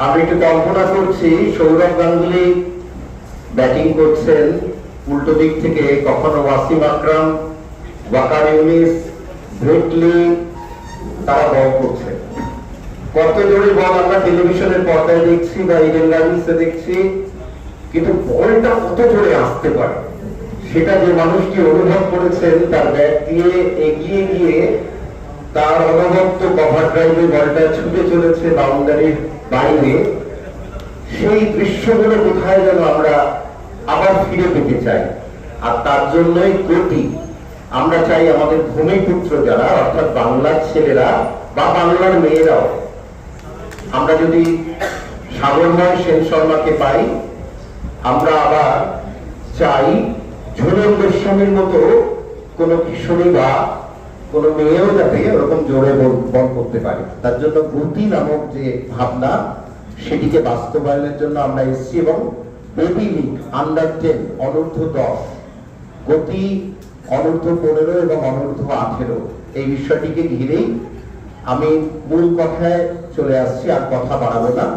আমি একটু কল্পনা করছি সৌরভ গাঙ্গুলি ব্যাটিং করছেন, উল্টো দিক থেকে কখনো ওয়াসিম আকরাম, ওয়াকার ইউনিস, ব্রেটলি তারা বল করছে। কত জোরে বল আমরা টেলিভিশনের পর্দায় দেখছি বা ইডেন গার্ডেন্সে দেখছি, কিন্তু বলটা কত জোরে আসতে পারে সেটা যে মানুষটি অনুভব করেছেন, তার ব্যাট দিয়ে এগিয়ে গিয়ে তার অনবদ্য কভার ড্রাইভে বলটা ছুটে চলেছে বাউন্ডারির বাইরে, সেই দৃশ্যগুলো কোথায় যেন আমরা আবার ফিরে পেতে চাই। আর তার জন্যই গতি আমরা চাই আমাদের ভূমিপুত্র যারা, অর্থাৎ বাংলার ছেলেরা বা বাংলার মেয়েরাও, আমরা যদি সাগরময় সেন শর্মাকে পাই, আমরা আবার চাই ঝুলন গোস্বামীর মতো কোন কিশোরী বা কোন মেয়েও যাতে ওরকম জোরে বল করতে পারে। তার জন্য গতি নামক যে ভাবনা, সেটিকে বাস্তবায়নের জন্য আমরা এসেছি। এবং বেবি লিগ আন্ডার-10 অনূর্ধ্ব 10, গতি অনূর্ধ্ব 15 এবং অনূর্ধ্ব 18 এই বিষয়টিকে ঘিরেই আমি মূল কথায় চলে আসছি, আর কথা বাড়াবো না।